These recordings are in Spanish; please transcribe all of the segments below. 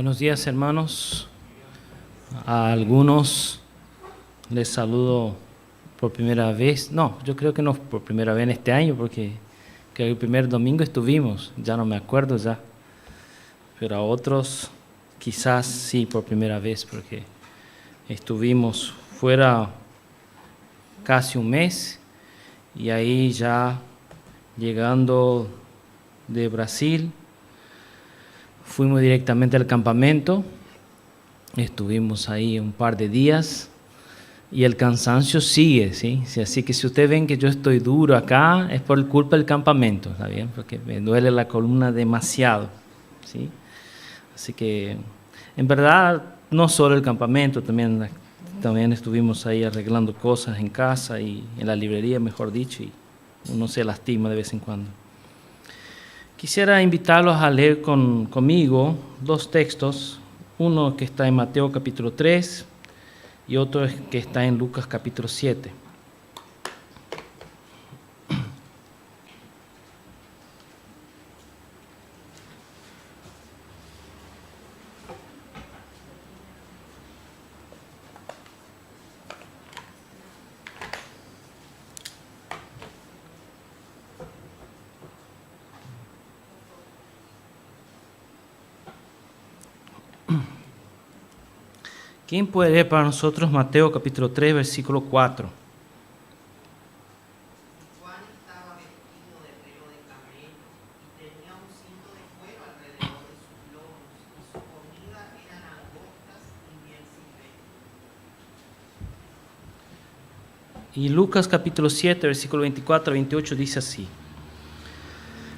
Buenos días, hermanos. A algunos les saludo por primera vez. No, yo creo que no por primera vez en este año, porque creo que el primer domingo estuvimos, ya no me acuerdo ya. Pero a otros quizás sí por primera vez, porque estuvimos fuera casi un mes y ahí ya llegando de Brasil, fuimos directamente al campamento, estuvimos ahí un par de días y el cansancio sigue, ¿sí? Así que si ustedes ven que yo estoy duro acá, es por culpa del campamento, ¿está bien? Porque me duele la columna demasiado, ¿sí? Así que, en verdad, no solo el campamento, también estuvimos ahí arreglando cosas en casa y en la librería, mejor dicho, y uno se lastima de vez en cuando. Quisiera invitarlos a leer conmigo dos textos, uno que está en Mateo capítulo 3 y otro que está en Lucas capítulo 7. ¿Quién puede leer para nosotros Mateo capítulo 3, versículo 4? Juan estaba vestido de pelo de camello y tenía un cinto de cuero alrededor de sus lomos, y su comida eran langostas y miel silvestre. Y Lucas capítulo 7, versículo 24 a 28 dice así: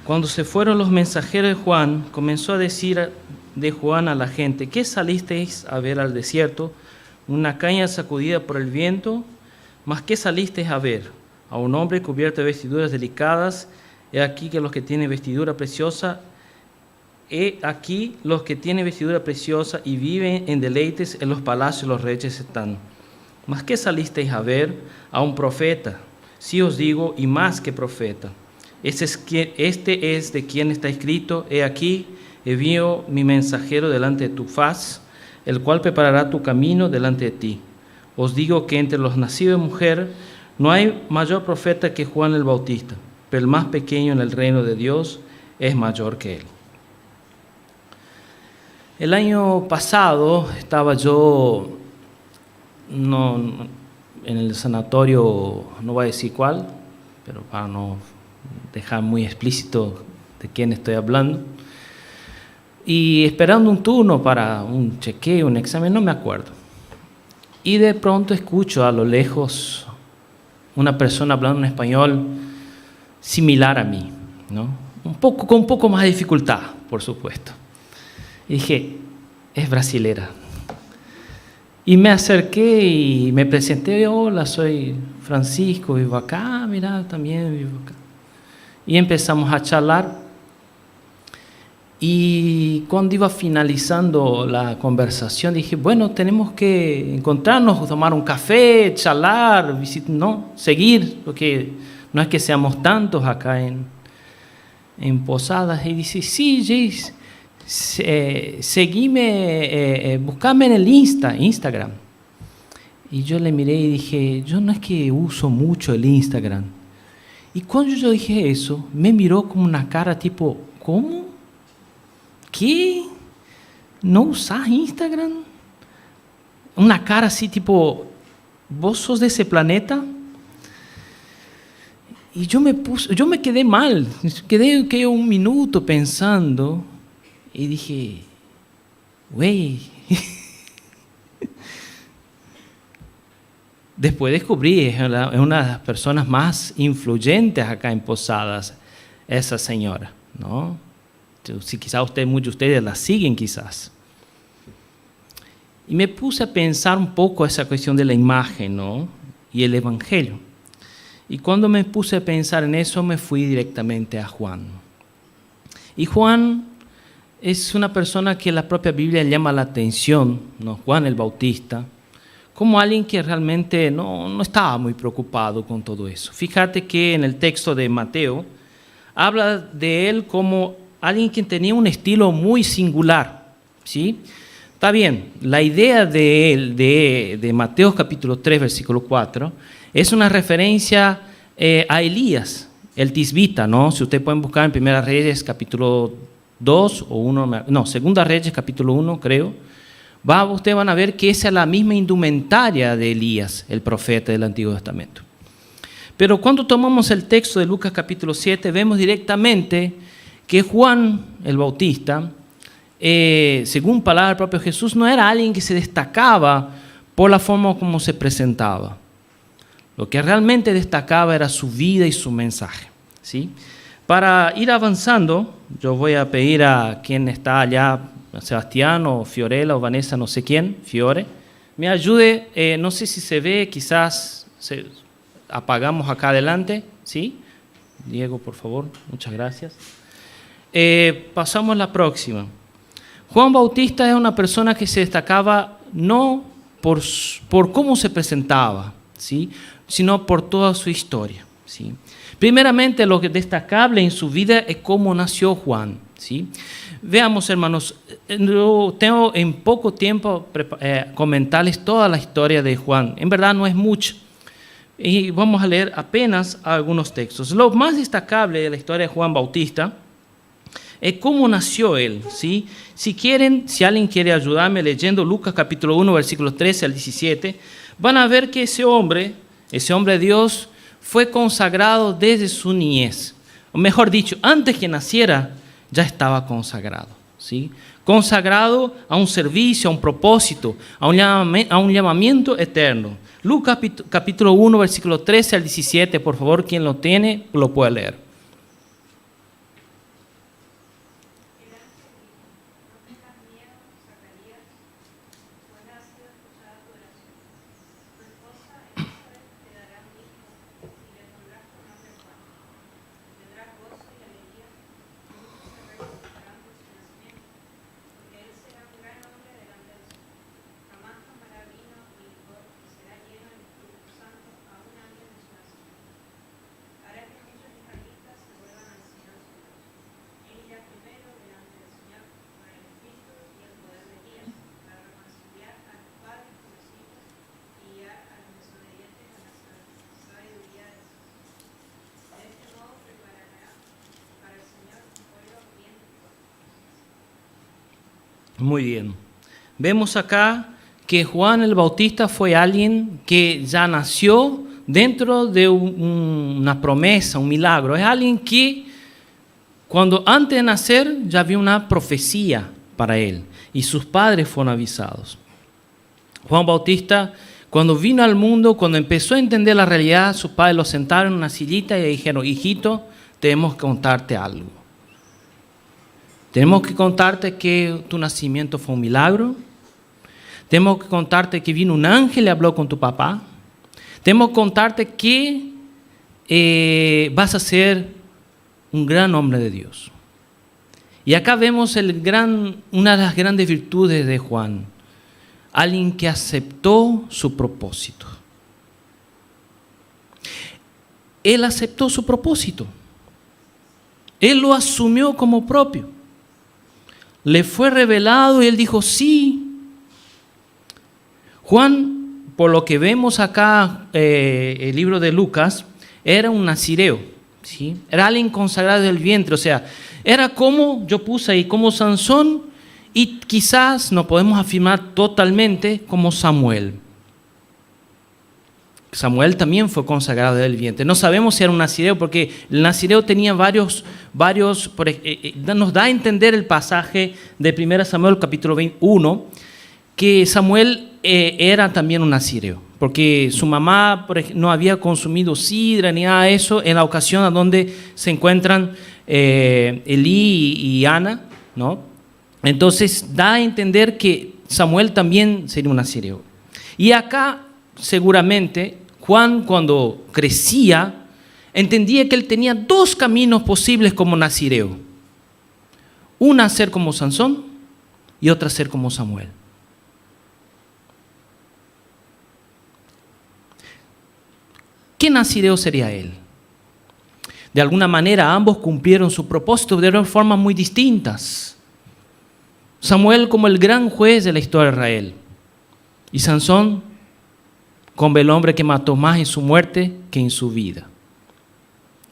Cuando se fueron los mensajeros de Juan, comenzó a decir de Juan a la gente: ¿Qué salisteis a ver al desierto? ¿Una caña sacudida por el viento? ¿Mas qué salisteis a ver? ¿A un hombre cubierto de vestiduras delicadas? He aquí los que tienen vestidura preciosa y viven en deleites en los palacios de los reyes están. ¿Mas qué salisteis a ver? A un profeta. Sí os digo, y más que profeta. Este es de quien está escrito: He aquí, envío mi mensajero delante de tu faz, el cual preparará tu camino delante de ti. Os digo que entre los nacidos de mujer no hay mayor profeta que Juan el Bautista, pero el más pequeño en el reino de Dios es mayor que él. El año pasado estaba yo en el sanatorio, no voy a decir cuál, pero para no dejar muy explícito de quién estoy hablando, y esperando un turno para un chequeo, un examen, no me acuerdo. Y de pronto escucho a lo lejos una persona hablando en español similar a mí, ¿no? Con un poco más de dificultad, por supuesto. Y dije, es brasilera. Y me acerqué y me presenté: hola, soy Francisco, vivo acá, mira, también vivo acá. Y empezamos a charlar. Y cuando iba finalizando la conversación, dije, bueno, tenemos que encontrarnos, tomar un café, charlar, seguir, porque no es que seamos tantos acá en Posadas. Y dice, sí, Jace, seguime, buscame en el Instagram. Y yo le miré y dije, yo no es que uso mucho el Instagram. Y cuando yo dije eso, me miró con una cara tipo, ¿cómo? ¿Qué? ¿No usás Instagram? Una cara así tipo, ¿vos sos de ese planeta? Y yo me quedé mal, quedé un minuto pensando y dije, güey. Después descubrí, es una de las personas más influyentes acá en Posadas, esa señora, ¿no? Si quizás muchos de ustedes la siguen quizás. Y me puse a pensar un poco esa cuestión de la imagen, ¿no? Y el evangelio. Y cuando me puse a pensar en eso, me fui directamente a Juan. Y Juan es una persona que la propia Biblia llama la atención, ¿no? Juan el Bautista, como alguien que realmente no estaba muy preocupado con todo eso. Fíjate que en el texto de Mateo habla de él como alguien que tenía un estilo muy singular, ¿sí? Está bien, la idea de Mateo capítulo 3, versículo 4, es una referencia a Elías, el tisbita, ¿no? Si ustedes pueden buscar en Primera Reyes capítulo 2 o 1, no, Segunda Reyes capítulo 1, creo, ustedes van a ver que esa es la misma indumentaria de Elías, el profeta del Antiguo Testamento. Pero cuando tomamos el texto de Lucas capítulo 7, vemos directamente que Juan el Bautista, según palabra del propio Jesús, no era alguien que se destacaba por la forma como se presentaba. Lo que realmente destacaba era su vida y su mensaje, ¿sí? Para ir avanzando, yo voy a pedir a quien está allá, Sebastián o Fiorella o Vanessa, no sé quién, Fiore, me ayude, no sé si se ve, quizás apagamos acá adelante, ¿sí? Diego, por favor, muchas gracias. Pasamos a la próxima. Juan Bautista es una persona que se destacaba no por cómo se presentaba, ¿sí?, sino por toda su historia, ¿sí? Primeramente, lo que es destacable en su vida es cómo nació Juan, ¿sí? Veamos, hermanos, yo tengo en poco tiempo comentarles toda la historia de Juan. En verdad no es mucho. Y vamos a leer apenas algunos textos. Lo más destacable de la historia de Juan Bautista es cómo nació él, ¿sí? Si alguien quiere ayudarme leyendo Lucas capítulo 1, versículos 13 al 17, van a ver que ese hombre de Dios fue consagrado desde su niñez. O mejor dicho, antes que naciera ya estaba consagrado, ¿sí? Consagrado a un servicio, a un propósito, a un llamamiento eterno. Lucas capítulo 1, versículo 13 al 17, por favor, quien lo tiene, lo puede leer. Muy bien. Vemos acá que Juan el Bautista fue alguien que ya nació dentro de una promesa, un milagro. Es alguien que antes de nacer ya había una profecía para él y sus padres fueron avisados. Juan Bautista, cuando vino al mundo, cuando empezó a entender la realidad, sus padres lo sentaron en una sillita y le dijeron: hijito, tenemos que contarte algo. Tenemos que contarte que tu nacimiento fue un milagro. Tenemos que contarte que vino un ángel y habló con tu papá. Tenemos que contarte que vas a ser un gran hombre de Dios. Y acá vemos una de las grandes virtudes de Juan. Alguien que aceptó su propósito. Él aceptó su propósito. Él lo asumió como propio. Le fue revelado y él dijo sí. Juan, por lo que vemos acá, el libro de Lucas, era un nazireo, ¿sí? Era alguien consagrado del vientre, o sea, era como, yo puse ahí, como Sansón, y quizás no podemos afirmar totalmente como Samuel. Samuel también fue consagrado del vientre. No sabemos si era un nazireo, porque el nazireo tenía varios nos da a entender el pasaje de 1 Samuel capítulo 21, que Samuel era también un nazireo, porque su mamá no había consumido sidra ni nada de eso en la ocasión a donde se encuentran Elí y Ana, ¿no? Entonces da a entender que Samuel también sería un nazireo. Y acá seguramente Juan, cuando crecía, entendía que él tenía dos caminos posibles como nazireo. Una, ser como Sansón, y otra, ser como Samuel. ¿Qué nazireo sería él? De alguna manera ambos cumplieron su propósito de formas muy distintas. Samuel como el gran juez de la historia de Israel. Y Sansón como el hombre que mató más en su muerte que en su vida.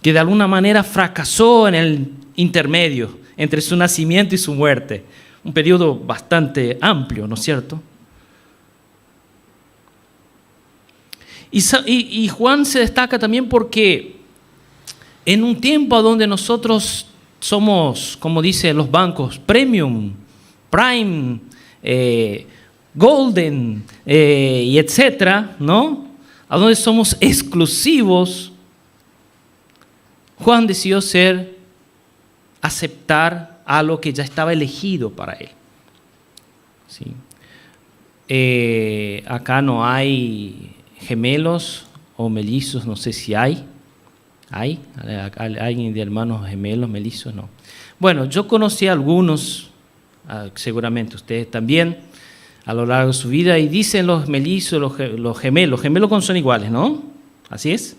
Que de alguna manera fracasó en el intermedio entre su nacimiento y su muerte. Un periodo bastante amplio, ¿no es cierto? Y Juan se destaca también porque en un tiempo donde nosotros somos, como dicen los bancos, premium, prime, golden, y etcétera, ¿no? A donde somos exclusivos, Juan decidió aceptar algo que ya estaba elegido para él. ¿Sí? Acá no hay gemelos o mellizos, no sé si hay. ¿Hay? ¿Alguien de hermanos gemelos, mellizos? No. Bueno, yo conocí a algunos, seguramente ustedes también, a lo largo de su vida, y dicen los mellizos, los gemelos son iguales, ¿no? Así es.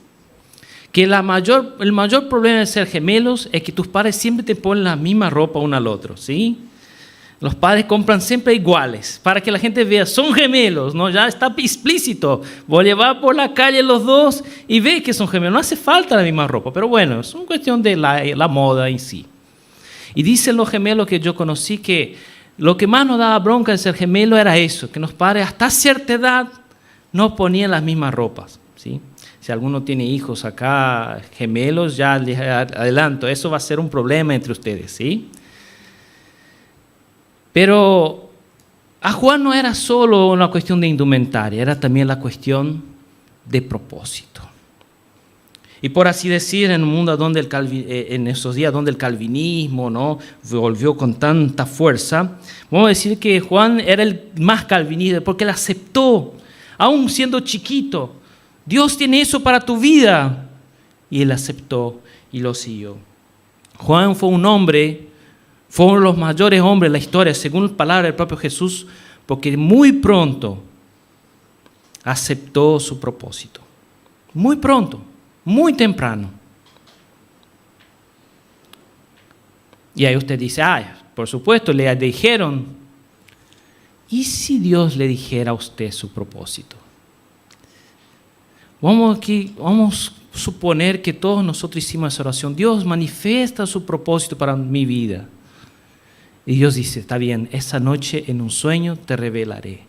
Que el mayor problema de ser gemelos es que tus padres siempre te ponen la misma ropa uno al otro, ¿sí? Los padres compran siempre iguales para que la gente vea, son gemelos, ¿no? Ya está explícito. Voy a llevar por la calle los dos y ve que son gemelos. No hace falta la misma ropa, pero bueno, es una cuestión de la moda en sí. Y dicen los gemelos que yo conocí que lo que más nos daba bronca de ser gemelo era eso, que los padres hasta cierta edad no ponían las mismas ropas, ¿sí? Si alguno tiene hijos acá, gemelos, ya les adelanto, eso va a ser un problema entre ustedes, ¿sí? Pero a Juan no era solo una cuestión de indumentaria, era también la cuestión de propósito. Y por así decir, en un mundo donde en esos días donde el calvinismo, ¿no?, volvió con tanta fuerza, vamos a decir que Juan era el más calvinista porque él aceptó, aún siendo chiquito, Dios tiene eso para tu vida. Y él aceptó y lo siguió. Juan fue un hombre, fue uno de los mayores hombres de la historia, según la palabra del propio Jesús, porque muy pronto aceptó su propósito. Muy pronto, muy temprano. Y ahí usted dice, por supuesto, le dijeron, ¿y si Dios le dijera a usted su propósito? Vamos a suponer que todos nosotros hicimos esa oración. Dios manifiesta su propósito para mi vida. Y Dios dice, está bien, esa noche en un sueño te revelaré.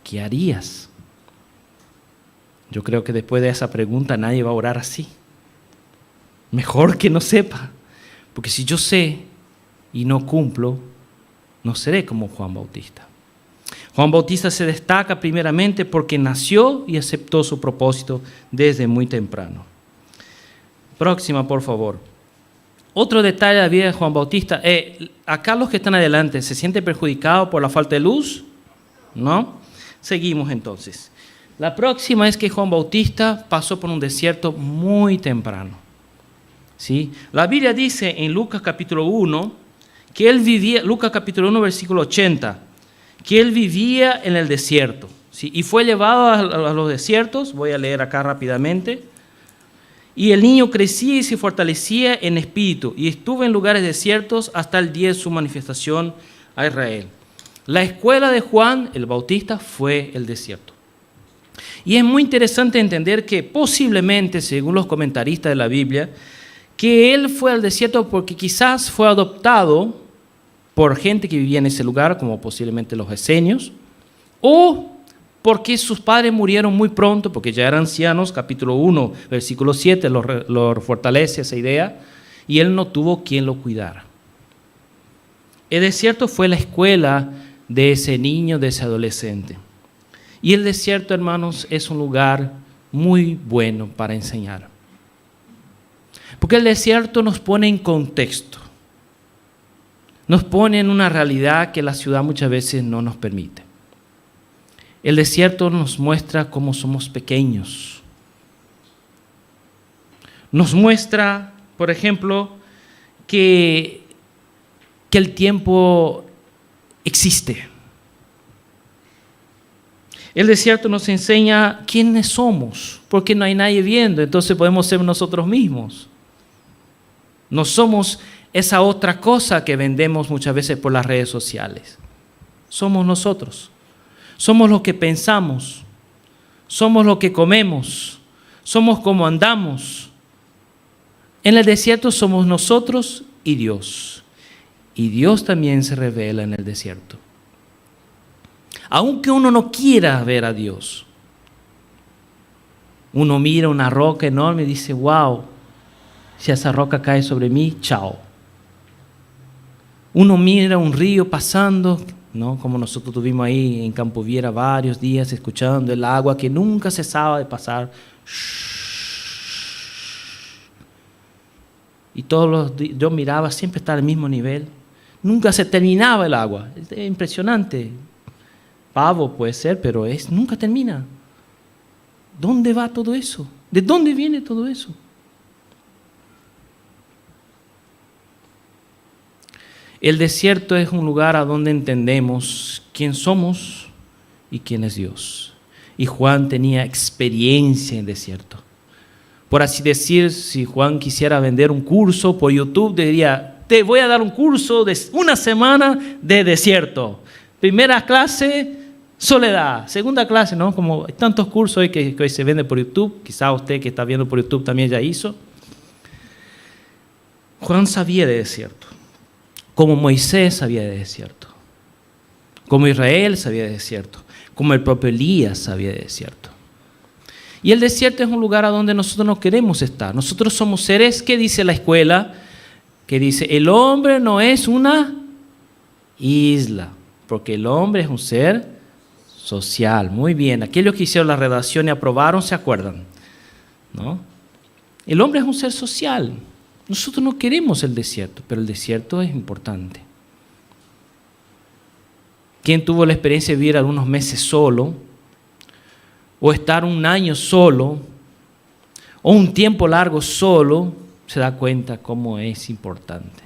¿Qué harías? Yo creo que después de esa pregunta nadie va a orar así. Mejor que no sepa. Porque si yo sé y no cumplo, no seré como Juan Bautista. Juan Bautista se destaca primeramente porque nació y aceptó su propósito desde muy temprano. Próxima, por favor. Otro detalle de la vida de Juan Bautista. Acá los que están adelante, ¿se siente perjudicado por la falta de luz? ¿No? Seguimos entonces. La próxima es que Juan Bautista pasó por un desierto muy temprano. ¿Sí? La Biblia dice en Lucas capítulo 1, que él vivía, Lucas capítulo 1, versículo 80, que él vivía en el desierto, ¿sí? Y fue llevado a los desiertos, voy a leer acá rápidamente, y el niño crecía y se fortalecía en espíritu, y estuvo en lugares desiertos hasta el día de su manifestación a Israel. La escuela de Juan el Bautista fue el desierto. Y es muy interesante entender que posiblemente, según los comentaristas de la Biblia, que él fue al desierto porque quizás fue adoptado por gente que vivía en ese lugar, como posiblemente los esenios, o porque sus padres murieron muy pronto, porque ya eran ancianos, capítulo 1, versículo 7, lo fortalece esa idea, y él no tuvo quien lo cuidara. El desierto fue la escuela de ese niño, de ese adolescente. Y el desierto, hermanos, es un lugar muy bueno para enseñar. Porque el desierto nos pone en contexto. Nos pone en una realidad que la ciudad muchas veces no nos permite. El desierto nos muestra cómo somos pequeños. Nos muestra, por ejemplo, que el tiempo existe. El desierto nos enseña quiénes somos, porque no hay nadie viendo, entonces podemos ser nosotros mismos. No somos esa otra cosa que vendemos muchas veces por las redes sociales. Somos nosotros. Somos lo que pensamos. Somos lo que comemos. Somos como andamos. En el desierto somos nosotros y Dios. Y Dios también se revela en el desierto. Aunque uno no quiera ver a Dios, uno mira una roca enorme y dice, wow, si esa roca cae sobre mí, chao. Uno mira un río pasando, ¿no? Como nosotros tuvimos ahí en Campo Viera varios días escuchando el agua que nunca cesaba de pasar. Y todos los días yo miraba, siempre estaba al mismo nivel. Nunca se terminaba el agua. Es impresionante. Pavo puede ser, pero nunca termina. ¿Dónde va todo eso? ¿De dónde viene todo eso? El desierto es un lugar a donde entendemos quién somos y quién es Dios. Y Juan tenía experiencia en desierto. Por así decir, si Juan quisiera vender un curso por YouTube, diría, te voy a dar un curso de una semana de desierto. Primera clase, soledad. Segunda clase, ¿no? Como hay tantos cursos hoy que hoy se venden por YouTube. Quizá usted que está viendo por YouTube también ya hizo. Juan sabía de desierto. Como Moisés sabía de desierto. Como Israel sabía de desierto. Como el propio Elías sabía de desierto. Y el desierto es un lugar a donde nosotros no queremos estar. Nosotros somos seres, ¿qué dice la escuela? Que dice, el hombre no es una isla, porque el hombre es un ser social. Muy bien, aquellos que hicieron la redacción y aprobaron, ¿se acuerdan? ¿No? El hombre es un ser social. Nosotros no queremos el desierto, pero el desierto es importante. ¿Quién tuvo la experiencia de vivir algunos meses solo? O estar un año solo, o un tiempo largo solo, se da cuenta cómo es importante,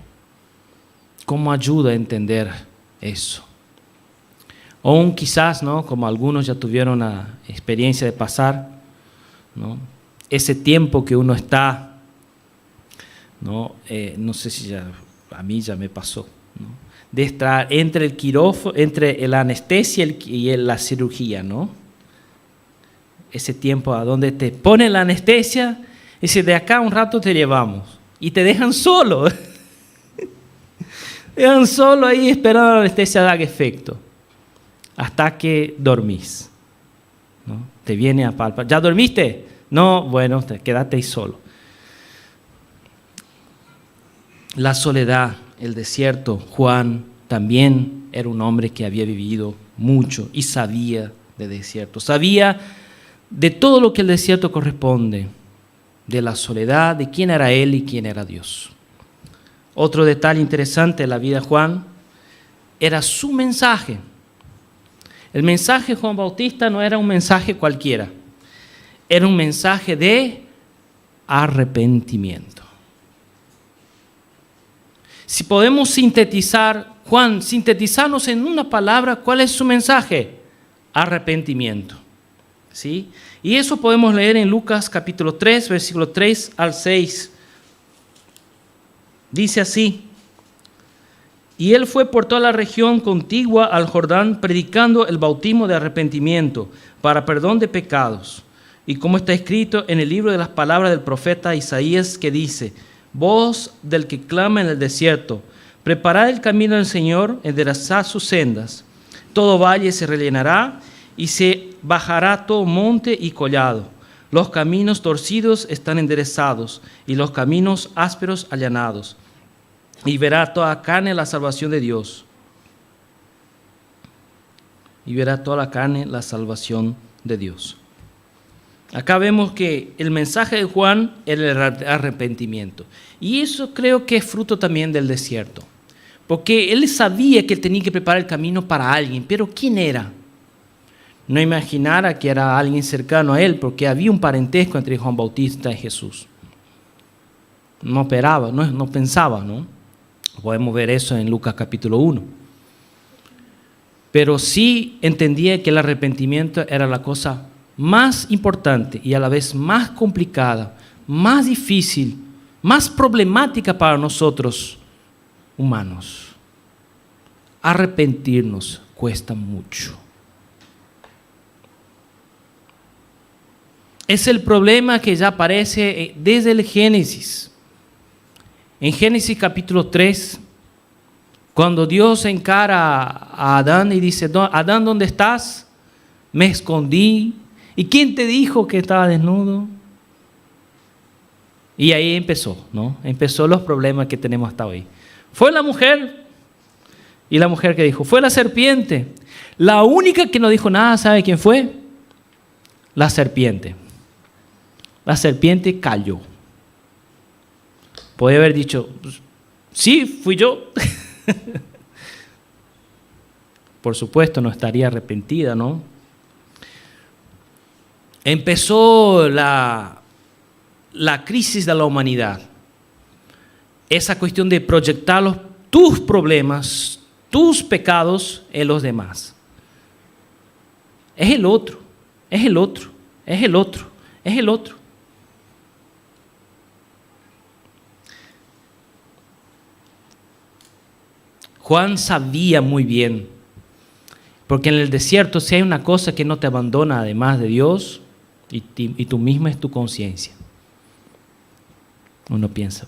cómo ayuda a entender eso. O quizás, ¿no? Como algunos ya tuvieron la experiencia de pasar, ¿no? Ese tiempo que uno está, ¿no? No sé si ya, a mí ya me pasó, ¿no? De estar entre el quirófano, entre la anestesia y la cirugía, ¿no? Ese tiempo a donde te ponen la anestesia, y dice, de acá un rato te llevamos. Y te dejan solo. Te dejan solo ahí esperando a la anestesia haga efecto. Hasta que dormís, ¿no? Te viene a palpar. ¿Ya dormiste? No, bueno, quédate ahí solo. La soledad, el desierto. Juan también era un hombre que había vivido mucho y sabía de desierto. Sabía de todo lo que el desierto corresponde, de la soledad, de quién era él y quién era Dios. Otro detalle interesante de la vida de Juan era su mensaje. El mensaje de Juan Bautista no era un mensaje cualquiera, era un mensaje de arrepentimiento. Si podemos sintetizar, Juan, sintetizarnos en una palabra, ¿cuál es su mensaje? Arrepentimiento. ¿Sí? Y eso podemos leer en Lucas capítulo 3, versículo 3 al 6. Dice así: y él fue por toda la región contigua al Jordán, predicando el bautismo de arrepentimiento para perdón de pecados. Y como está escrito en el libro de las palabras del profeta Isaías, que dice: voz del que clama en el desierto, preparad el camino del Señor, enderezad sus sendas. Todo valle se rellenará y se bajará todo monte y collado. Los caminos torcidos están enderezados y los caminos ásperos allanados. Y verá toda carne la salvación de Dios. Y verá toda la carne la salvación de Dios. Acá vemos que el mensaje de Juan era el arrepentimiento. Y eso creo que es fruto también del desierto. Porque él sabía que él tenía que preparar el camino para alguien. Pero ¿quién era? No imaginara que era alguien cercano a él, porque había un parentesco entre Juan Bautista y Jesús. No esperaba, no pensaba, ¿no? Podemos ver eso en Lucas capítulo 1. Pero sí entendía que el arrepentimiento era la cosa más importante y a la vez más complicada, más difícil, más problemática para nosotros humanos, arrepentirnos cuesta mucho. Es el problema que ya aparece desde el Génesis. En Génesis capítulo 3, cuando Dios encara a Adán y dice, Adán, ¿dónde estás? Me escondí. ¿Y quién te dijo que estaba desnudo? Y ahí empezó, ¿no? Empezó los problemas que tenemos hasta hoy. Fue la mujer, y la mujer que dijo, fue la serpiente. La única que no dijo nada, ¿sabe quién fue? La serpiente. La serpiente cayó. Podría haber dicho, sí, fui yo. Por supuesto, no estaría arrepentida, ¿no? Empezó la crisis de la humanidad. Esa cuestión de proyectar tus problemas, tus pecados en los demás. Es el otro, es el otro, es el otro, es el otro. Juan sabía muy bien, porque en el desierto si hay una cosa que no te abandona además de Dios, y tú mismo es tu conciencia. Uno piensa,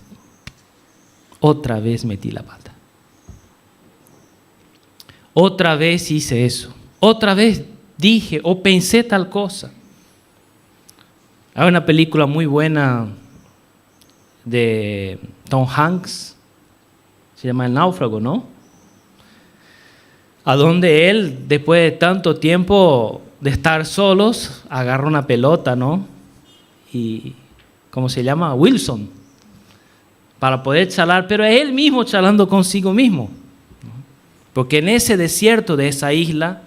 otra vez metí la pata. Otra vez hice eso. Otra vez dije o pensé tal cosa. Hay una película muy buena de Tom Hanks, se llama El náufrago, ¿no? A donde él, después de tanto tiempo de estar solos, agarra una pelota, ¿no? Y, ¿cómo se llama? Wilson, para poder charlar, pero es él mismo charlando consigo mismo. Porque en ese desierto de esa isla,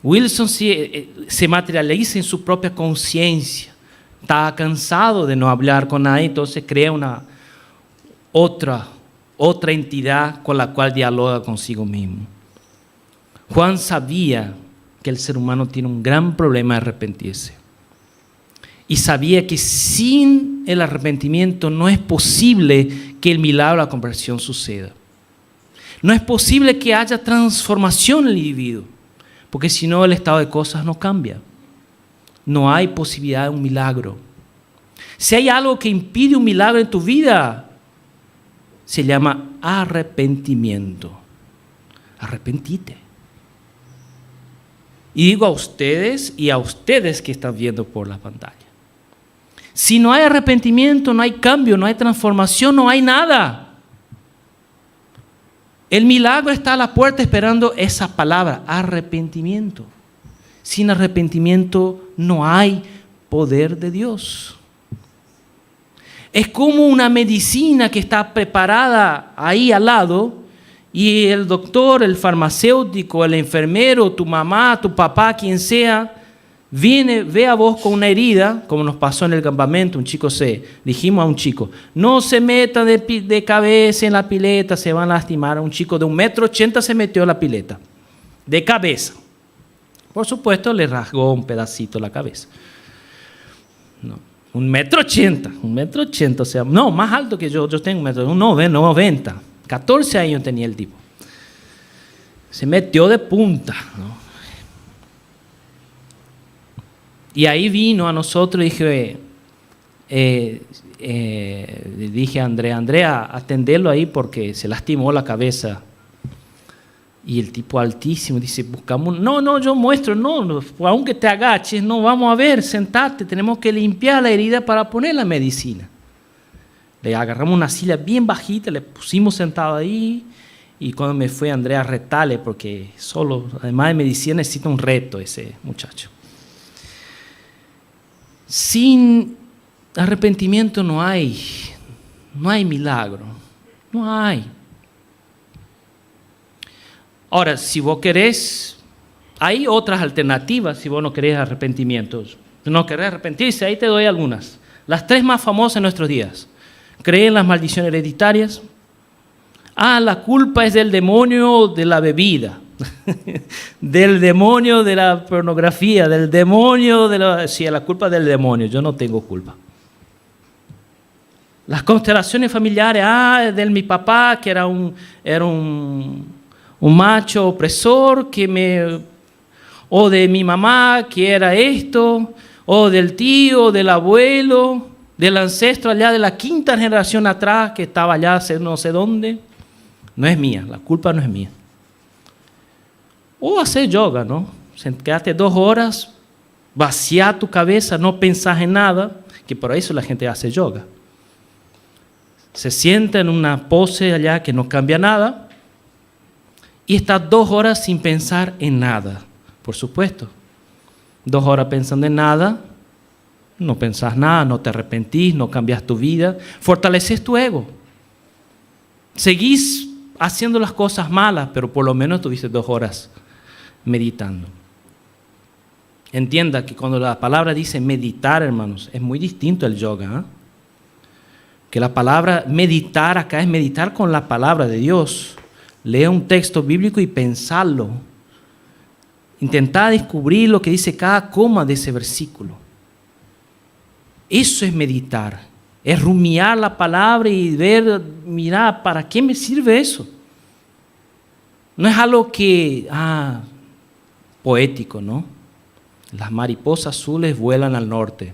Wilson se materializa en su propia conciencia. Está cansado de no hablar con nadie, entonces crea una otra entidad con la cual dialoga consigo mismo. Juan sabía que el ser humano tiene un gran problema de arrepentirse. Y sabía que sin el arrepentimiento no es posible que el milagro de la conversión suceda. No es posible que haya transformación en el individuo, porque si no el estado de cosas no cambia. No hay posibilidad de un milagro. Si hay algo que impide un milagro en tu vida, se llama arrepentimiento. Arrepentite. Y digo a ustedes y a ustedes que están viendo por la pantalla. Si no hay arrepentimiento, no hay cambio, no hay transformación, no hay nada. El milagro está a la puerta esperando esa palabra, arrepentimiento. Sin arrepentimiento no hay poder de Dios. Es como una medicina que está preparada ahí al lado y el doctor, el farmacéutico, el enfermero, tu mamá, tu papá, quien sea, viene, ve a vos con una herida, como nos pasó en el campamento, dijimos a un chico, no se meta de cabeza en la pileta, se van a lastimar. Un chico de 1,80 m se metió en la pileta, de cabeza. Por supuesto, le rasgó un pedacito la cabeza. No, 1,80 m, o sea, no, más alto que yo tengo 1,90 m. 14 años tenía el tipo. Se metió de punta, ¿no? Y ahí vino a nosotros y dije a Andrea, atendelo ahí porque se lastimó la cabeza. Y el tipo altísimo dice, buscamos, no, yo muestro, no, aunque te agaches, no, vamos a ver, sentate, tenemos que limpiar la herida para poner la medicina. Le agarramos una silla bien bajita, le pusimos sentado ahí y cuando me fue Andrea a retarle, porque solo, además de medicina, necesita un reto ese muchacho. Sin arrepentimiento no hay milagro, no hay. Ahora, si vos querés, hay otras alternativas si vos no querés arrepentimiento. Si no querés arrepentirse, ahí te doy algunas. Las 3 más famosas en nuestros días. ¿Creen en las maldiciones hereditarias? La culpa es del demonio de la bebida, del demonio de la pornografía, del demonio de la... Sí, la culpa es del demonio, yo no tengo culpa. Las constelaciones familiares, de mi papá, que era un macho opresor, o de mi mamá, que era esto, o del tío, del abuelo, del ancestro allá de la 5ª generación atrás, que estaba allá no sé dónde. No es mía, la culpa no es mía. O hacer yoga, ¿no? Quedarte 2 horas, vaciar tu cabeza, no pensar en nada, que por eso la gente hace yoga. Se sienta en una pose allá que no cambia nada y está 2 horas sin pensar en nada, por supuesto. 2 horas pensando en nada, no pensás nada, no te arrepentís, no cambias tu vida, fortaleces tu ego. Seguís haciendo las cosas malas, pero por lo menos tuviste 2 horas meditando. Entienda que cuando la palabra dice meditar, hermanos, es muy distinto al yoga, ¿eh? Que la palabra meditar acá es meditar con la palabra de Dios. Lea un texto bíblico y pensarlo. Intentar descubrir lo que dice cada coma de ese versículo. Eso es meditar. Es rumiar la palabra y ver, mirar, ¿para qué me sirve eso? No es algo que, poético, ¿no? Las mariposas azules vuelan al norte.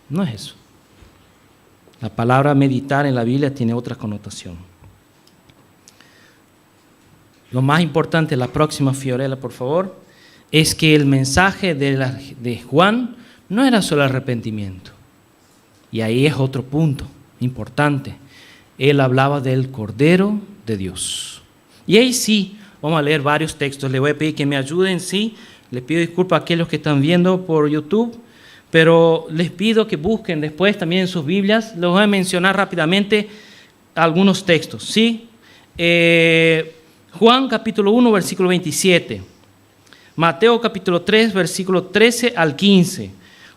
No es eso. La palabra meditar en la Biblia tiene otra connotación. Lo más importante, la próxima Fiorella, por favor, es que el mensaje de Juan no era solo arrepentimiento. Y ahí es otro punto importante. Él hablaba del Cordero de Dios. Y ahí sí, vamos a leer varios textos. Le voy a pedir que me ayuden, sí. Les pido disculpas a aquellos que están viendo por YouTube, pero les pido que busquen después también en sus Biblias. Les voy a mencionar rápidamente algunos textos, ¿sí? Juan capítulo 1, versículo 27. Mateo capítulo 3, versículo 13 al 15.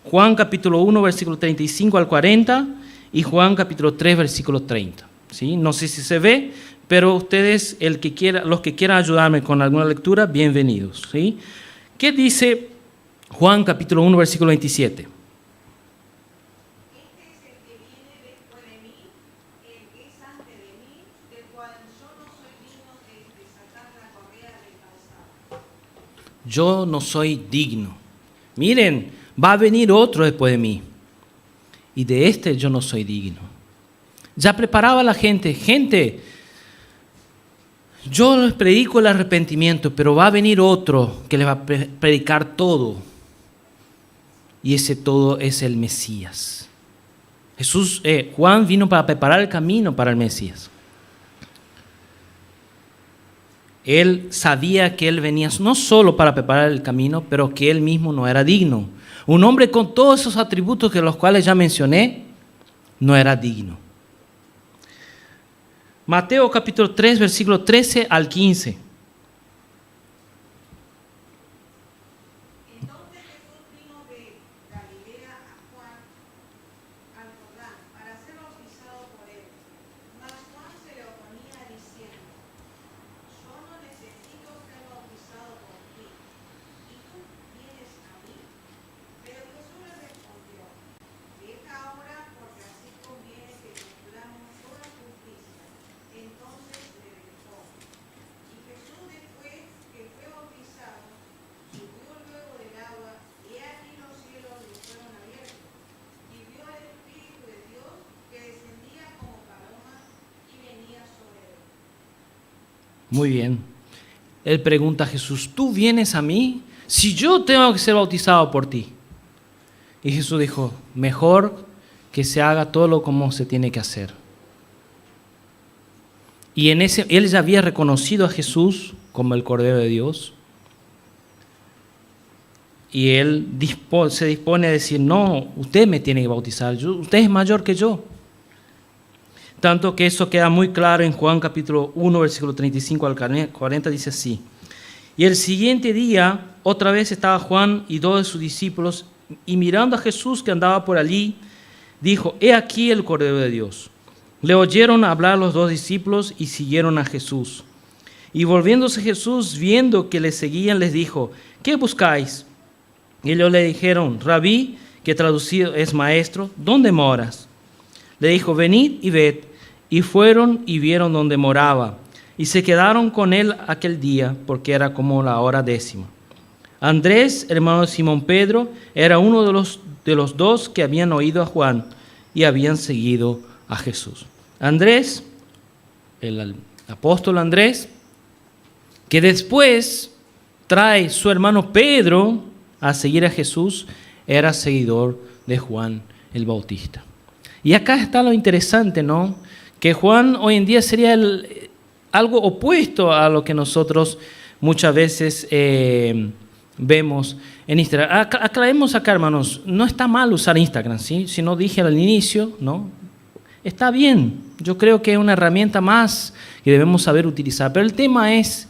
Juan capítulo 1, versículo 35 al 40. Y Juan capítulo 3, versículo 30. ¿Sí? No sé si se ve, pero ustedes, los que quieran ayudarme con alguna lectura, bienvenidos. ¿Sí? ¿Qué dice Juan capítulo 1, versículo 27? Yo no soy digno. Miren, va a venir otro después de mí. Y de este yo no soy digno. Ya preparaba a la gente. Gente, yo les predico el arrepentimiento, pero va a venir otro que les va a predicar todo. Y ese todo es el Mesías. Juan vino para preparar el camino para el Mesías. Él sabía que él venía no solo para preparar el camino, pero que él mismo no era digno. Un hombre con todos esos atributos que los cuales ya mencioné, no era digno. Mateo capítulo 3, versículo 13 al 15. Muy bien. Él pregunta a Jesús, ¿tú vienes a mí? Si yo tengo que ser bautizado por ti. Y Jesús dijo, mejor que se haga todo lo como se tiene que hacer. Y él ya había reconocido a Jesús como el Cordero de Dios. Y él se dispone a decir, no, usted me tiene que bautizar, usted es mayor que yo. Tanto que eso queda muy claro en Juan capítulo 1, versículo 35 al 40, dice así. Y el siguiente día, otra vez estaba Juan y 2 de sus discípulos, y mirando a Jesús que andaba por allí, dijo, he aquí el Cordero de Dios. Le oyeron hablar los 2 discípulos y siguieron a Jesús. Y volviéndose Jesús, viendo que le seguían, les dijo, ¿qué buscáis? Y ellos le dijeron, Rabí, que traducido es maestro, ¿dónde moras? Le dijo, venid y ved. Y fueron y vieron dónde moraba. Y se quedaron con él aquel día, porque era como la hora 10. Andrés, hermano de Simón Pedro, era uno de los dos que habían oído a Juan y habían seguido a Jesús. Andrés, el apóstol Andrés, que después trae su hermano Pedro a seguir a Jesús, era seguidor de Juan el Bautista. Y acá está lo interesante, ¿no? Que Juan hoy en día sería algo opuesto a lo que nosotros muchas veces vemos en Instagram. Aclaremos acá, hermanos, no está mal usar Instagram, ¿sí? Si no dije al inicio, ¿no? Está bien, yo creo que es una herramienta más que debemos saber utilizar, pero el tema es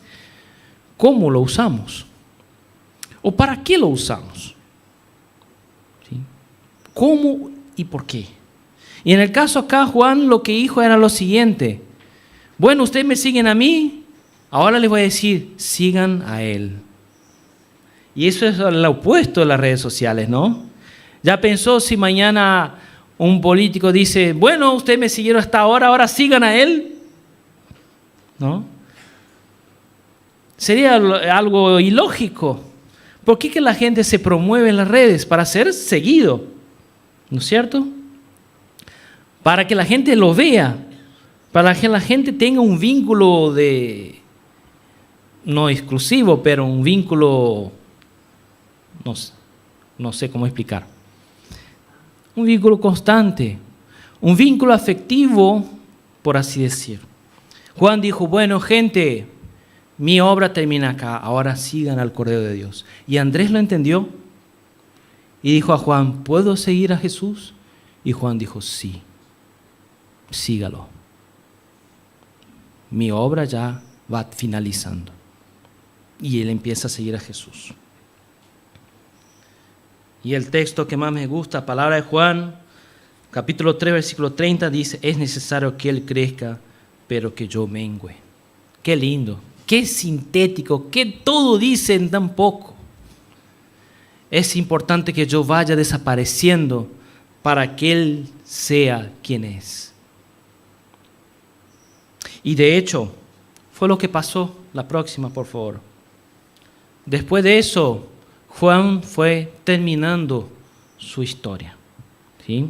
cómo lo usamos o para qué lo usamos, ¿sí? ¿Cómo y por qué? Y en el caso acá, Juan lo que dijo era lo siguiente: bueno, ustedes me siguen a mí, ahora les voy a decir, sigan a él. Y eso es lo opuesto de las redes sociales, ¿no? ¿Ya pensó si mañana un político dice, bueno, ustedes me siguieron hasta ahora sigan a él? ¿No? Sería algo ilógico. ¿Por qué que la gente se promueve en las redes? Para ser seguido, ¿no es cierto? Para que la gente lo vea, para que la gente tenga un vínculo no exclusivo, pero un vínculo, no sé cómo explicar, un vínculo constante, un vínculo afectivo, por así decir. Juan dijo, bueno, gente, mi obra termina acá, ahora sigan al Cordero de Dios. Y Andrés lo entendió y dijo a Juan, ¿puedo seguir a Jesús? Y Juan dijo, sí, sígalo. Mi obra ya va finalizando. Y él empieza a seguir a Jesús. Y el texto que más me gusta, palabra de Juan, capítulo 3, versículo 30, dice, es necesario que él crezca, pero que yo mengüe. Qué lindo, qué sintético, qué todo dice en tan poco. Es importante que yo vaya desapareciendo para que él sea quien es. Y de hecho, fue lo que pasó. La próxima, por favor. Después de eso, Juan fue terminando su historia, ¿sí?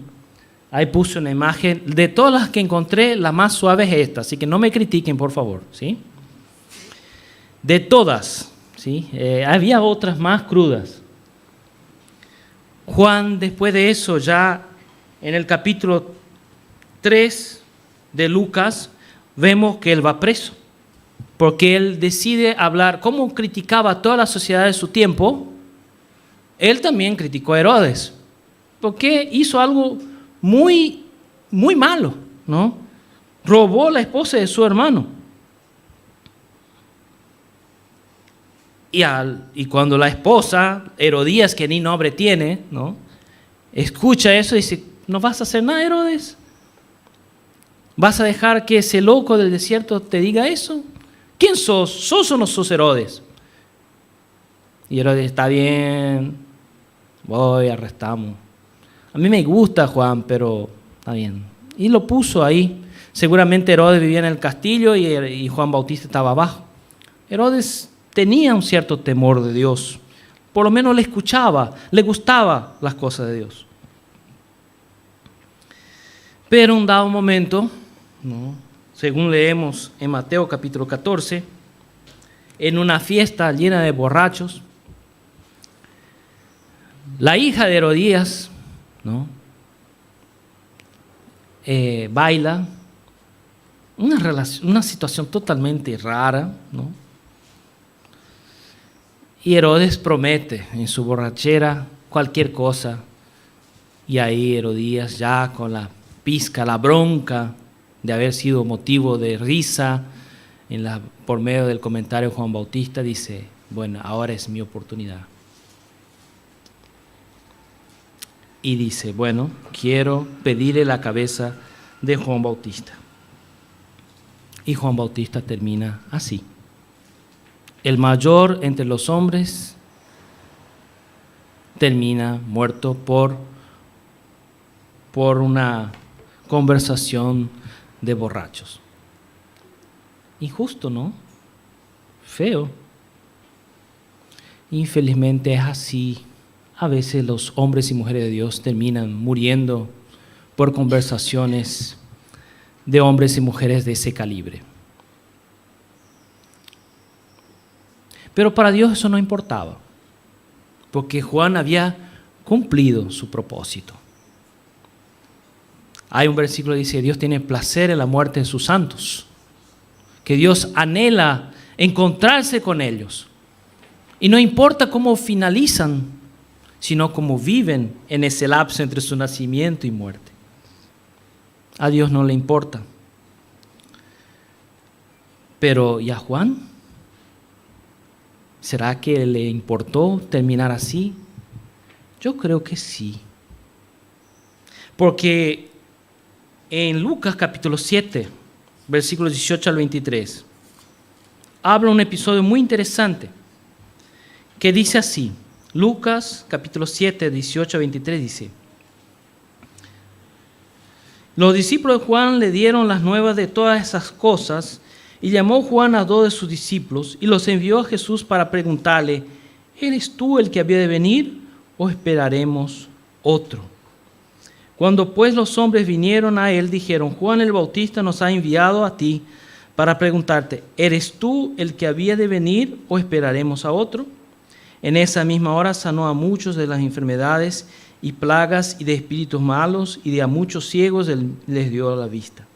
Ahí puse una imagen. De todas las que encontré, la más suave es esta, así que no me critiquen, por favor, ¿sí? De todas, ¿sí? Había otras más crudas. Juan, después de eso, ya en el capítulo 3 de Lucas, vemos que él va preso, porque él decide hablar, como criticaba a toda la sociedad de su tiempo, él también criticó a Herodes, porque hizo algo muy, muy malo, ¿no? Robó la esposa de su hermano. Y cuando la esposa, Herodías, que ni nombre tiene, ¿no?, escucha eso y dice, ¿no vas a hacer nada, Herodes? ¿Vas a dejar que ese loco del desierto te diga eso? ¿Quién sos? ¿Sos o no sos Herodes? Y Herodes, está bien, voy, arrestamos. A mí me gusta Juan, pero está bien. Y lo puso ahí. Seguramente Herodes vivía en el castillo y Juan Bautista estaba abajo. Herodes tenía un cierto temor de Dios. Por lo menos le escuchaba, le gustaban las cosas de Dios. Pero un dado momento, ¿no?, según leemos en Mateo capítulo 14, en una fiesta llena de borrachos, la hija de Herodías, ¿no?, baila, una situación totalmente rara, ¿no? Y Herodes promete en su borrachera cualquier cosa, y ahí Herodías, ya con la pizca, la bronca de haber sido motivo de risa por medio del comentario de Juan Bautista, dice, bueno, ahora es mi oportunidad. Y dice, bueno, quiero pedirle la cabeza de Juan Bautista. Y Juan Bautista termina así. El mayor entre los hombres termina muerto por por una conversación de borrachos. Injusto, ¿no? Feo. Infelizmente es así. A veces los hombres y mujeres de Dios terminan muriendo por conversaciones de hombres y mujeres de ese calibre. Pero para Dios eso no importaba, porque Juan había cumplido su propósito. Hay un versículo que dice: Dios tiene placer en la muerte de sus santos, que Dios anhela encontrarse con ellos. Y no importa cómo finalizan, sino cómo viven en ese lapso entre su nacimiento y muerte. A Dios no le importa. Pero ¿y a Juan? ¿Será que le importó terminar así? Yo creo que sí. Porque en Lucas capítulo 7, versículos 18 al 23, habla un episodio muy interesante que dice así. Lucas capítulo 7, 18 al 23 dice: los discípulos de Juan le dieron las nuevas de todas esas cosas, y llamó Juan a 2 de sus discípulos y los envió a Jesús para preguntarle: ¿eres tú el que había de venir o esperaremos otro? Cuando pues los hombres vinieron a él, dijeron: Juan el Bautista nos ha enviado a ti para preguntarte: ¿eres tú el que había de venir o esperaremos a otro? En esa misma hora sanó a muchos de las enfermedades y plagas y de espíritus malos, y de a muchos ciegos les dio la vista.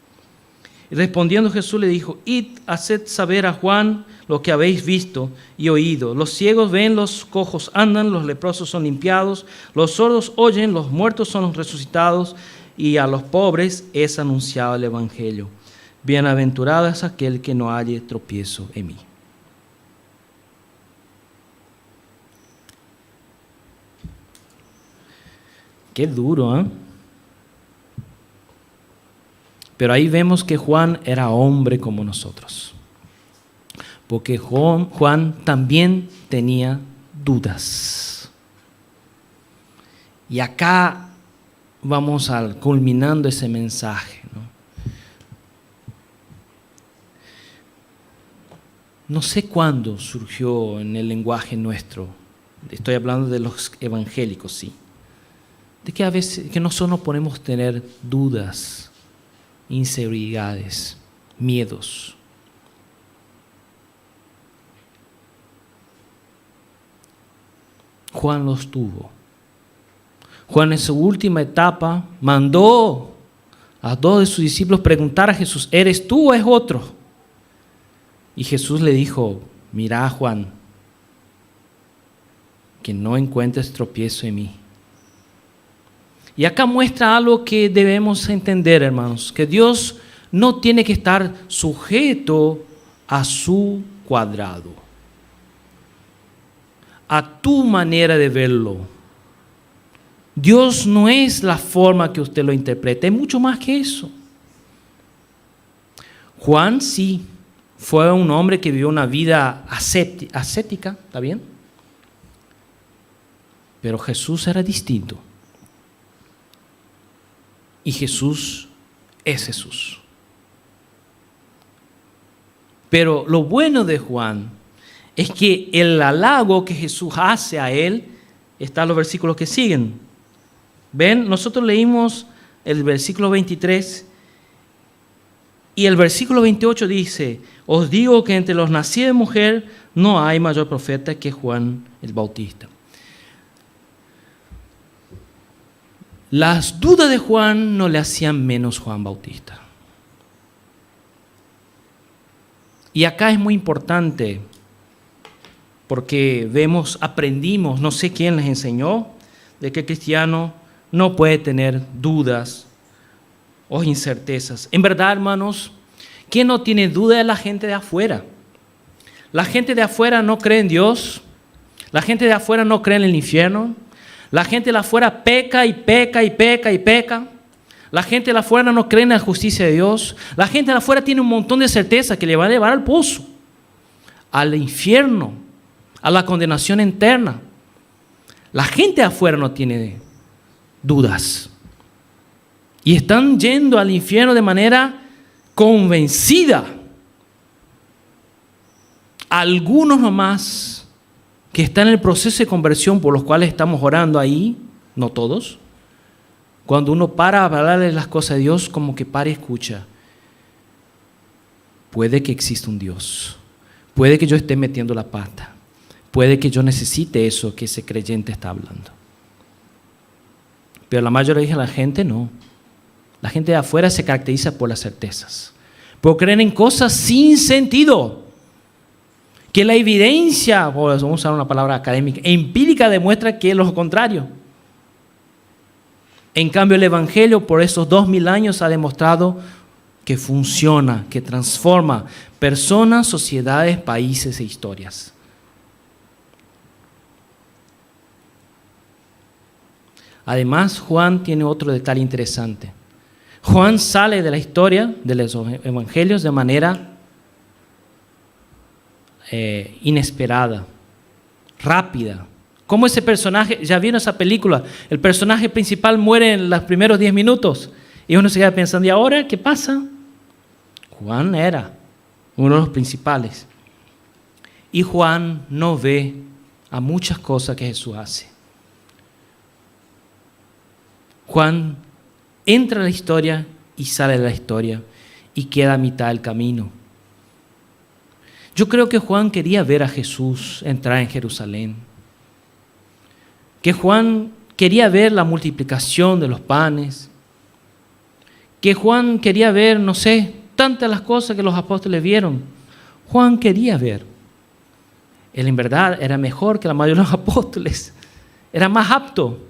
Y respondiendo Jesús le dijo: id, haced saber a Juan lo que habéis visto y oído. Los ciegos ven, los cojos andan, los leprosos son limpiados, los sordos oyen, los muertos son resucitados, y a los pobres es anunciado el evangelio. Bienaventurado es aquel que no halle tropiezo en mí. Qué duro, ¿eh? Pero ahí vemos que Juan era hombre como nosotros. Porque Juan también tenía dudas. Y acá vamos culminando ese mensaje, ¿no? No sé cuándo surgió en el lenguaje nuestro, estoy hablando de los evangélicos, sí, de que a veces que nosotros podemos tener dudas, inseguridades, miedos. Juan los tuvo. Juan en su última etapa mandó a 2 de sus discípulos preguntar a Jesús: ¿eres tú o es otro? Y Jesús le dijo: mira, Juan, que no encuentres tropiezo en mí. Y acá muestra algo que debemos entender, hermanos, que Dios no tiene que estar sujeto a su cuadrado, a tu manera de verlo. Dios no es la forma que usted lo interpreta, es mucho más que eso. Juan sí, fue un hombre que vivió una vida ascética, ¿está bien? Pero Jesús era distinto. Y Jesús es Jesús. Pero lo bueno de Juan es que el halago que Jesús hace a él está en los versículos que siguen. Ven, nosotros leímos el versículo 23 y el versículo 28 dice: os digo que entre los nacidos de mujer no hay mayor profeta que Juan el Bautista. Las dudas de Juan no le hacían menos Juan Bautista. Y acá es muy importante porque aprendimos, no sé quién les enseñó, de que el cristiano no puede tener dudas o incertezas. En verdad, hermanos, ¿quién no tiene duda? Es la gente de afuera. La gente de afuera no cree en Dios. La gente de afuera no cree en el infierno. La gente de afuera peca y peca y peca y peca. La gente de afuera no cree en la justicia de Dios. La gente de afuera tiene un montón de certeza que le va a llevar al pozo, al infierno, a la condenación eterna. La gente de afuera no tiene dudas. Y están yendo al infierno de manera convencida. Algunos nomás que están en el proceso de conversión por los cuales estamos orando ahí, no todos. Cuando uno para a hablarle las cosas de Dios, como que para y escucha. Puede que exista un Dios. Puede que yo esté metiendo la pata. Puede que yo necesite eso que ese creyente está hablando. Pero la mayoría de la gente no. La gente de afuera se caracteriza por las certezas, por creer en cosas sin sentido. Que la evidencia, vamos a usar una palabra académica, empírica demuestra que es lo contrario. En cambio, el Evangelio por esos 2000 años ha demostrado que funciona, que transforma personas, sociedades, países e historias. Además, Juan tiene otro detalle interesante. Juan sale de la historia de los evangelios de manera inesperada, rápida. Como ese personaje, ya vieron esa película, el personaje principal muere en los primeros 10 minutos y uno se queda pensando, ¿y ahora qué pasa? Juan era uno de los principales. Y Juan no ve a muchas cosas que Jesús hace. Juan entra a la historia y sale de la historia y queda a mitad del camino. Yo creo que Juan quería ver a Jesús entrar en Jerusalén. Que Juan quería ver la multiplicación de los panes. Que Juan quería ver, no sé, tantas las cosas que los apóstoles vieron. Juan quería ver. Él en verdad era mejor que la mayoría de los apóstoles. Era más apto.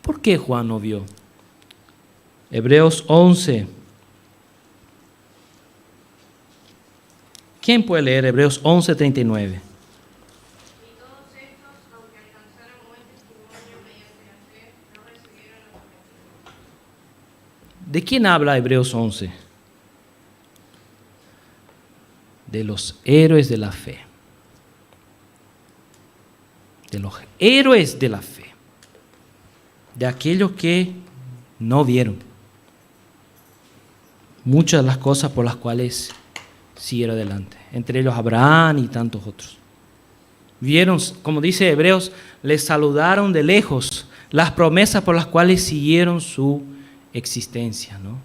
¿Por qué Juan no vio? Hebreos 11. ¿Quién puede leer Hebreos 11:39? Y todos estos, aunque alcanzaron buen testimonio mediante la fe, no recibieron lo prometido. ¿De quién habla Hebreos 11? De los héroes de la fe. De los héroes de la fe. De aquellos que no vieron muchas de las cosas por las cuales siguieron adelante, entre ellos Abraham y tantos otros. Vieron, como dice Hebreos, les saludaron de lejos las promesas por las cuales siguieron su existencia, ¿no?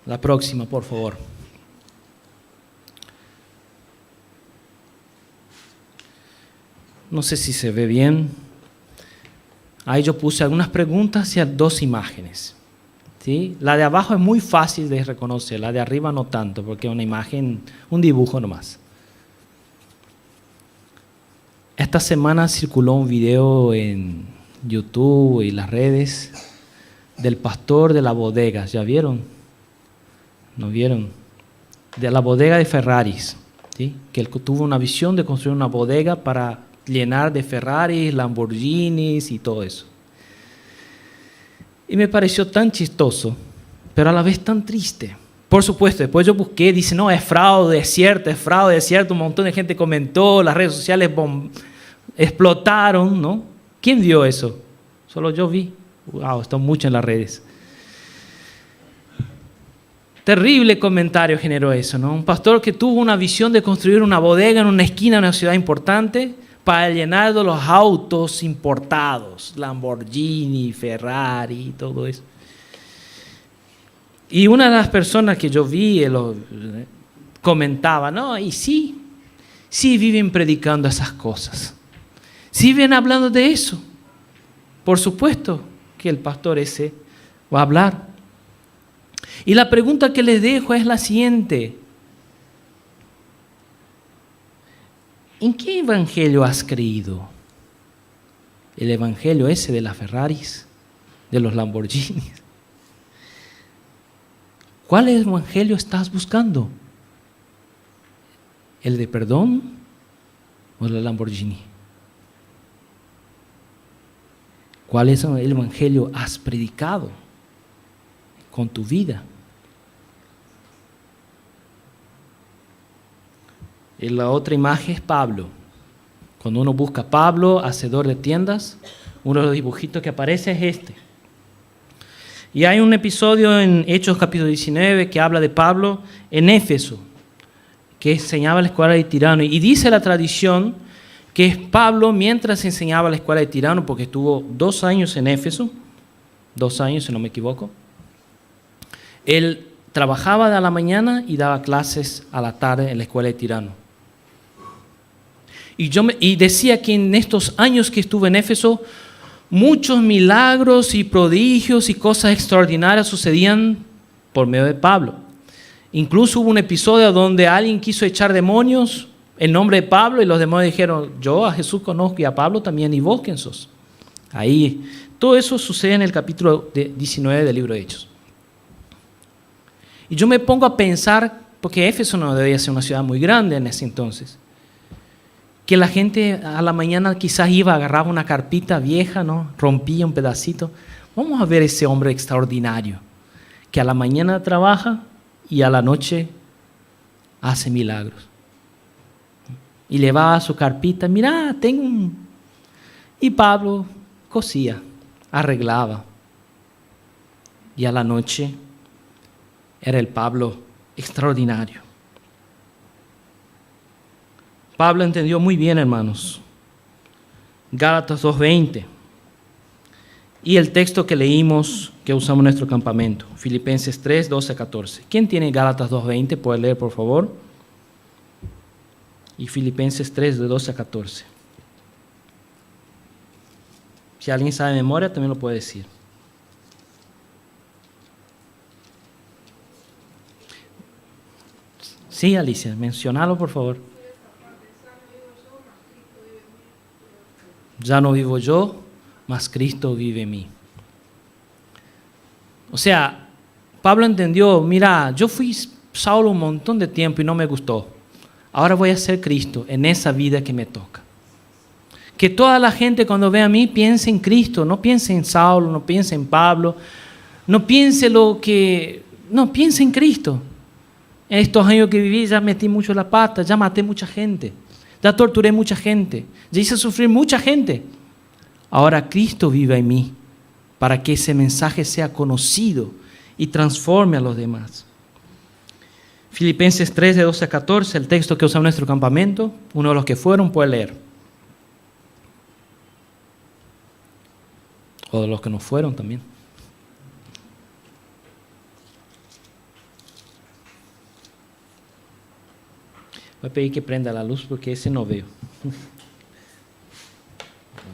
La próxima, por favor. No sé si se ve bien. Ahí yo puse algunas preguntas y 2 imágenes. ¿Sí? La de abajo es muy fácil de reconocer, la de arriba no tanto, porque es una imagen, un dibujo nomás. Esta semana circuló un video en YouTube y las redes del pastor de la bodega. ¿Ya vieron? ¿No vieron? De la bodega de Ferraris. ¿Sí? Que él tuvo una visión de construir una bodega para llenar de Ferraris, Lamborghinis y todo eso. Y me pareció tan chistoso, pero a la vez tan triste. Por supuesto, después yo busqué, dice, no, es fraude, es cierto, un montón de gente comentó, las redes sociales explotaron, ¿no? ¿Quién vio eso? Solo yo vi. Wow, está mucho en las redes. Terrible comentario generó eso, ¿no? Un pastor que tuvo una visión de construir una bodega en una esquina de una ciudad importante para llenar de los autos importados, Lamborghini, Ferrari, todo eso. Y una de las personas que yo vi comentaba, no, y sí viven predicando esas cosas, sí viven hablando de eso. Por supuesto que el pastor ese va a hablar. Y la pregunta que les dejo es la siguiente. ¿En qué evangelio has creído? ¿El evangelio ese de las Ferraris, de los Lamborghinis? ¿Cuál evangelio estás buscando? ¿El de perdón o el Lamborghini? ¿Cuál es el evangelio has predicado con tu vida? Y la otra imagen es Pablo, Cuando uno busca Pablo, hacedor de tiendas, uno de los dibujitos que aparece es este. Y hay un episodio en Hechos capítulo 19 que habla de Pablo en Éfeso, que enseñaba la escuela de Tirano. Y dice la tradición que es Pablo, mientras enseñaba la escuela de Tirano, porque estuvo 2 años en Éfeso, 2 años si no me equivoco, él trabajaba a la mañana y daba clases a la tarde en la escuela de Tirano. Y decía que en estos años que estuve en Éfeso, muchos milagros y prodigios y cosas extraordinarias sucedían por medio de Pablo. Incluso hubo un episodio donde alguien quiso echar demonios en nombre de Pablo y los demonios dijeron, yo a Jesús conozco y a Pablo también, ¿y vos quién sos? Ahí, todo eso sucede en el capítulo 19 del libro de Hechos. Y yo me pongo a pensar, porque Éfeso no debía ser una ciudad muy grande en ese entonces, que la gente a la mañana quizás iba, agarraba una carpita vieja, ¿no? Rompía un pedacito. Vamos a ver ese hombre extraordinario, que a la mañana trabaja y a la noche hace milagros. Y llevaba su carpita, mira, tengo un... Y Pablo cosía, arreglaba. Y a la noche era el Pablo extraordinario. Pablo entendió muy bien, hermanos, Gálatas 2:20 y el texto que leímos, que usamos en nuestro campamento, Filipenses 3:12-14. ¿Quién tiene Gálatas 2:20? ¿Puede leer, por favor? Y Filipenses 3:12-14. Si alguien sabe de memoria, también lo puede decir. Sí, Alicia, mencionalo, por favor. Ya no vivo yo, mas Cristo vive en mí. O sea, Pablo entendió, mira, yo fui Saulo un montón de tiempo y no me gustó. Ahora voy a ser Cristo en esa vida que me toca. Que toda la gente cuando ve a mí piense en Cristo, no piense en Saulo, no piense en Pablo, no piense piense en Cristo. En estos años que viví ya metí mucho la pata, ya maté mucha gente. Ya torturé mucha gente, ya hice sufrir mucha gente. Ahora Cristo vive en mí para que ese mensaje sea conocido y transforme a los demás. Filipenses 3:12-14, el texto que usamos en nuestro campamento, uno de los que fueron puede leer. O de los que no fueron también. Voy a pedir que prenda la luz porque ese no veo.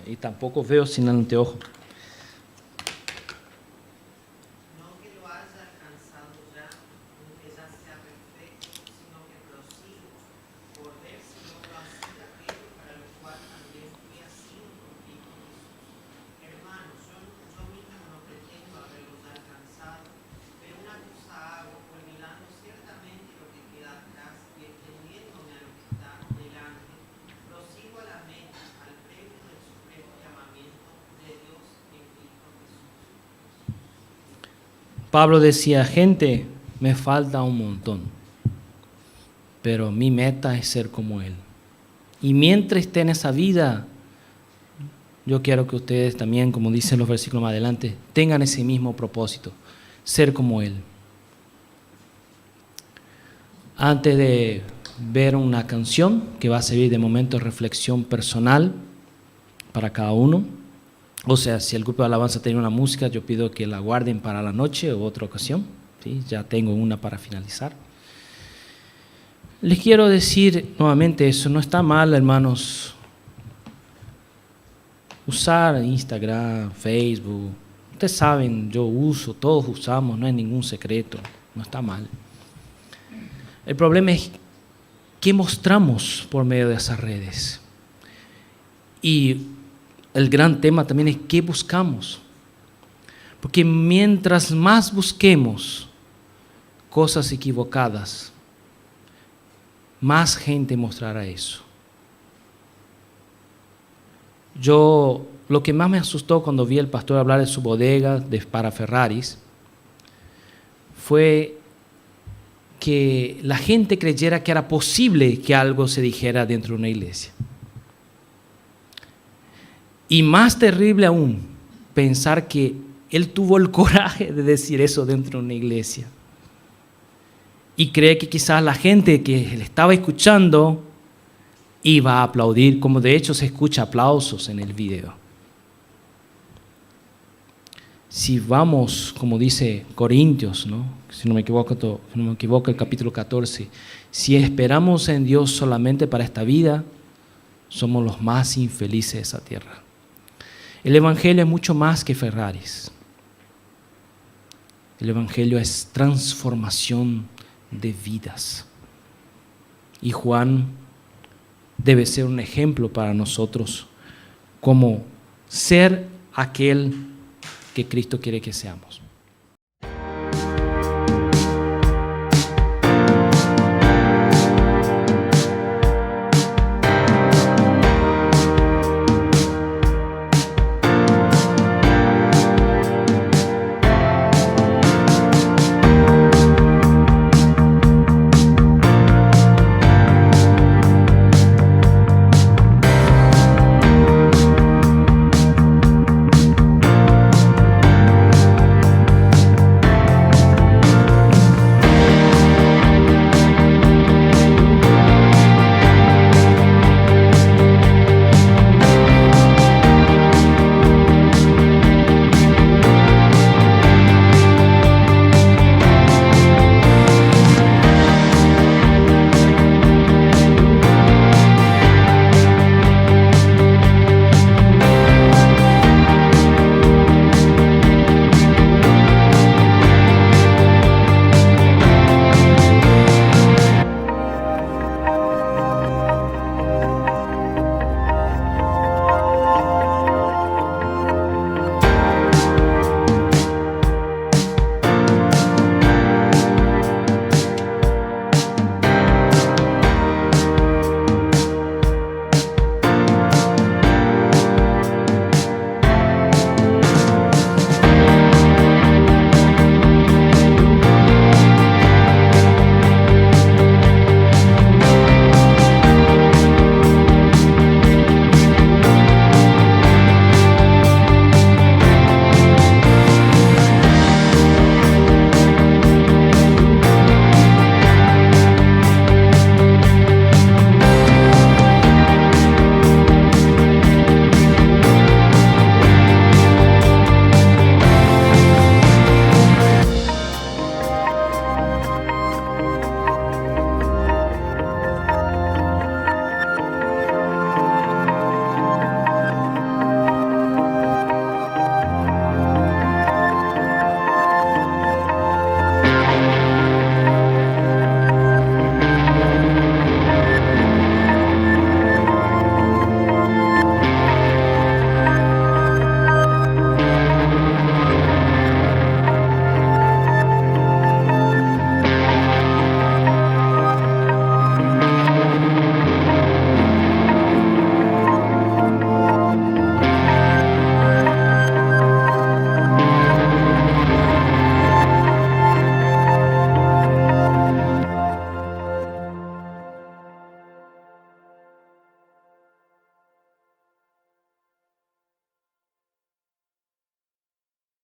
Y tampoco veo sin anteojo. No que lo haya alcanzado ya, no que ya sea perfecto, sino que prosigo por ver si logro hacer aquello para lo cual también fui asido por Cristo Jesús. Hermanos, yo mismo no pretendo haberlos alcanzado, pero una cosa hago, olvidando ciertamente lo que queda atrás y extendiéndome a lo que está delante, prosigo a la meta, al premio del supremo llamamiento de Dios en Cristo Jesús. Pablo decía, gente, me falta un montón, pero mi meta es ser como Él. Y mientras esté en esa vida, yo quiero que ustedes también, como dicen los versículos más adelante, tengan ese mismo propósito, ser como Él. Antes de ver una canción que va a servir de momento de reflexión personal para cada uno, o sea, si el grupo de alabanza tiene una música, yo pido que la guarden para la noche o otra ocasión, ¿sí? Ya tengo una para finalizar. Les quiero decir nuevamente eso, no está mal, hermanos, usar Instagram, Facebook. Ustedes saben, yo uso, todos usamos, no es ningún secreto, no está mal. El problema es qué mostramos por medio de esas redes. Y el gran tema también es qué buscamos. Porque mientras más busquemos cosas equivocadas, más gente mostrará eso. Lo que más me asustó cuando vi al pastor hablar de su bodega para Ferraris fue que la gente creyera que era posible que algo se dijera dentro de una iglesia. Y más terrible aún, pensar que él tuvo el coraje de decir eso dentro de una iglesia. Y cree que quizás la gente que le estaba escuchando iba a aplaudir, como de hecho se escucha aplausos en el video. Si vamos, como dice Corintios, ¿no? Si no me equivoco, el capítulo 14, si esperamos en Dios solamente para esta vida, somos los más infelices de esa tierra. El Evangelio es mucho más que Ferraris. El Evangelio es transformación de vidas. Y Juan debe ser un ejemplo para nosotros como ser aquel que Cristo quiere que seamos.